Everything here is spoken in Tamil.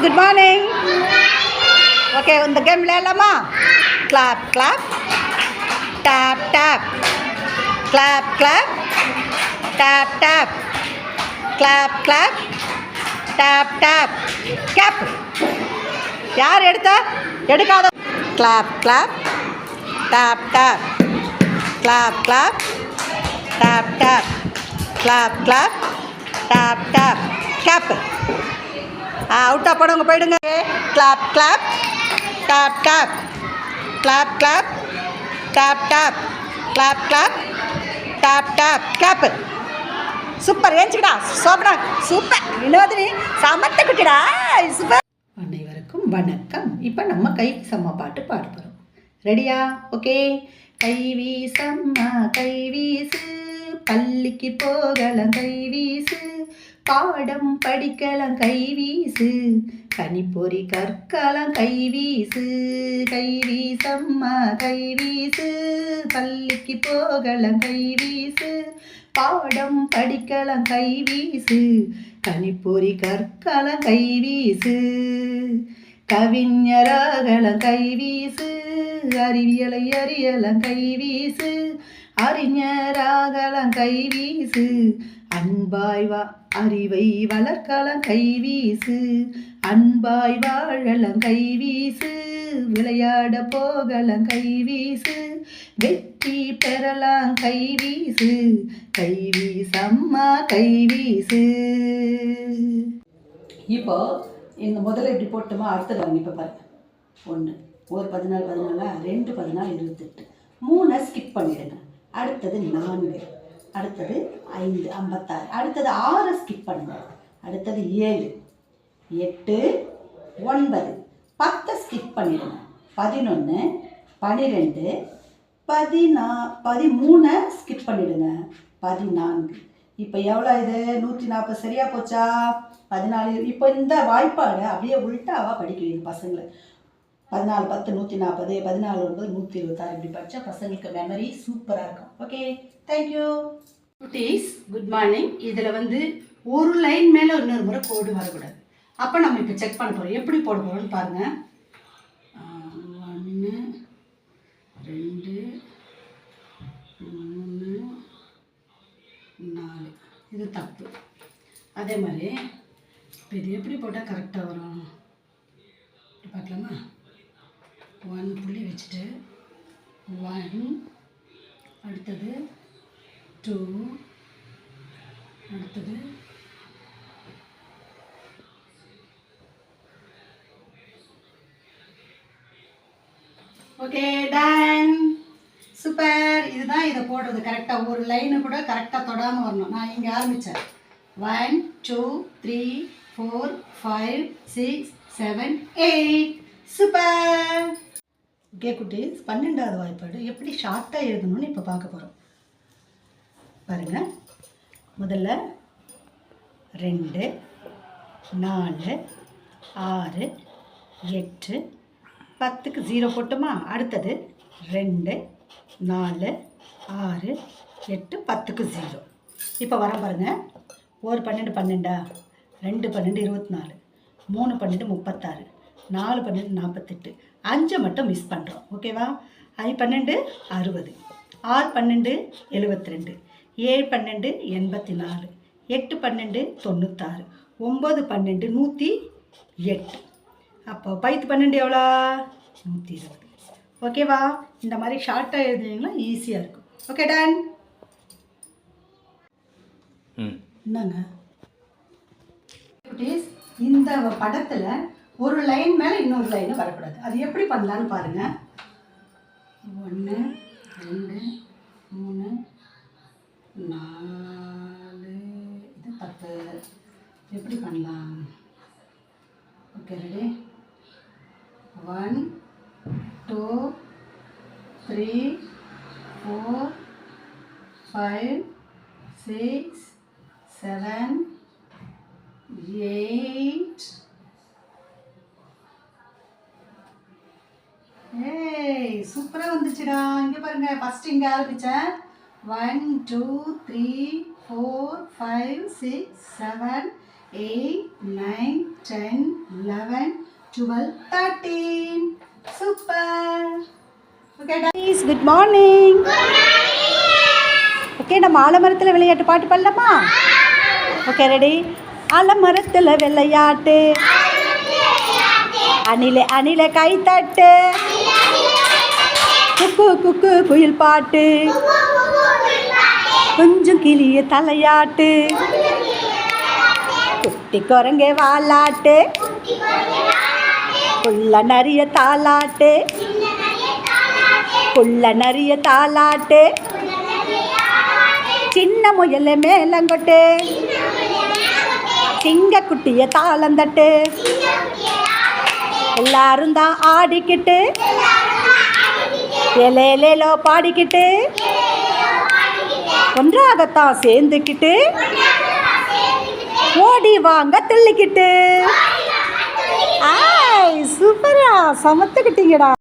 good morning. Okay, இந்த கேம் விளையாடலாமா? Clap, clap. Tap, tap. Clap, clap. Tap, tap. Clap, clap. Tap, tap. Cap. யார் எடுத்தா? எடுக்காத. Clap, clap. Tap, tap. Clap, clap. Tap, tap. Clap, clap. Tap, tap. Cap. அவுட்டாக போடுங்க, போயிடுங்க. Clap clap tap tap clap clap tap tap clap clap tap tap cap. Super, ஏஞ்சிக்கிடா சோப்படா, சூப்பர் வினோதினி, சமத்து குட்டிடா, சூப்பர். அனைவருக்கும் வணக்கம். இப்போ நம்ம கை சம்மா பாட்டு பாட போகிறோம். ரெடியா? ஓகே. கை வீசம்மா கை வீசு, பள்ளிக்கு போகலாம் கை வீசு, பாடம் படிக்கலாம் கை வீசு, கனிப்பொறி கற்கலாம் கை வீசு. கை வீசம்மா கை வீசு, பள்ளிக்கு போகலாம் கை வீசு, பாடம் படிக்கலாம் கை வீசு, கனிப்பொறி கற்கலாம் கை வீசு, கவிஞராகலாம் கை வீசு, அறிவியலை அறியலாம் கை வீசு, அறிஞராகலாம் கை வீசு, அன்பாய் அறிவை வளர்க்கலாம் கை வீசு, அன்பாய் வாழலாம் கை வீசு, விளையாட போகலாம் கை வீசு, வெற்றி பெறலாம் கை வீசு, கை வீசம்மா கை வீசு. இப்போ இந்த முதல்ல இப்படி போட்டோமா, அடுத்தது வாங்க. இப்போ பாருங்க, 1 ஒரு 14 14 2 14 28, 3 ஸ்கிப் பண்ணிடுங்க. அடுத்தது 4, அடுத்தது 5 56, அடுத்தது 6 ஸ்கிப் பண்ணுங்க. அடுத்தது 7 8 9 10 ஸ்கிப் பண்ணிடுங்க. 11 12 13 ஸ்கிப் பண்ணிடுங்க. 14. இப்போ எவ்வளோ இது? 140. சரியா போச்சா? 14. இப்போ இந்த வாய்ப்பாடு அப்படியே உள்டாவாக படிக்கிறீங்க பசங்களை. 14 10 140, 14 9 126 இப்படி படித்தா பசங்களுக்கு மெமரி சூப்பராக இருக்கும். Okay, thank you. குட்டீஸ், குட் மார்னிங். இதில் வந்து ஒரு லைன் மேலே இன்னொரு முறை கோடு வரக்கூடாது. அப்போ நம்ம இப்போ செக் பண்ண போகிறோம். எப்படி போட போகிறோம்னு பாருங்கள். 1 2 3 4 இது தப்பு. அதே மாதிரி இப்போ இது எப்படி போட்டால் கரெக்டாக வரும் பார்க்கலாமா? 1 புள்ளி வச்சுட்டு 1, அடுத்தது 2, அடுத்தது 'ஓகே டன்'. சூப்பர். இதுதான் இதை போடுறது கரெக்டாக. ஒரு லைனு கூட கரெக்டாக தொடாமல் வரணும். நான் இங்கே ஆரம்பித்தேன். 1 2 3 4 5 6 7 8. சூப்பர். ஓகே குட்டீஸ், 12வது வாய்ப்பாடு எப்படி ஷார்ட்டாக எழுதணும்னு இப்போ பார்க்க போகிறோம். பாருங்கள், முதல்ல 2 4 6 8 10க்கு 0 போட்டோமா? அடுத்தது 2 4 6 8 10க்கு 0. இப்போ வர பாருங்கள். ஒரு 12 12, 2 12 24, 3 12 36, 4 12 48, 5 மட்டும் மிஸ் பண்ணுறோம். ஓகேவா? 5 12 60, 6 12 72, 7 12 84, 8 12 96, 9 12 108. அப்போ 10 12 எவ்வளோ? 120. ஓகேவா? இந்த மாதிரி ஷார்ட்டாக எழுதுனீங்கன்னா ஈஸியாக இருக்கும். Okay done. என்னங்க குட்டீஸ், இந்த படத்தில் ஒரு லைன் மேலே இன்னொரு லைனு வரக்கூடாது. அது எப்படி பண்ணலான்னு பாருங்கள். 1 2 3 4 இது 10. எப்படி பண்ணலாம்? Okay, ready? 1 2 3 4 5 6 7 8. ஏய், சூப்பராக வந்துச்சுடா. இங்கே பாருங்கள், ஃபஸ்ட்டு இங்கே ஆரம்பித்தேன். 1 2 3 4 5 6 7 8, 9, 10, 11, 12, 13. Super. Okay, guys, good morning. Okay, நம்ம ஆலமரத்தில் விளையாட்டு பாட்டு பாடலாமா? Okay, ready? ஆலமரத்தில் விளையாட்டு, அணிலே அணிலே கை தட்டு, குக்கு குக்கு குயில் பாட்டு, கொஞ்சம் கிளிய தலையாட்டு, குட்டி குரங்கே வாலாட்டு, புள்ள நிறைய தாலாட்டு, புள்ள நிறைய தாலாட்டு, சின்ன முயல மேலங்கொட்டு, சிங்க குட்டிய தாளந்தட்டு, எல்லாரும் தான் ஆடிக்கிட்டு, எலேலேலோ பாடிக்கிட்டு, ஒன்றாகத்தான் சேர்ந்துக்கிட்டு, ஓடி வாங்க துள்ளிக்கிட்டு. ஆய், சூப்பரா சமத்துக்கிட்டீங்கடா.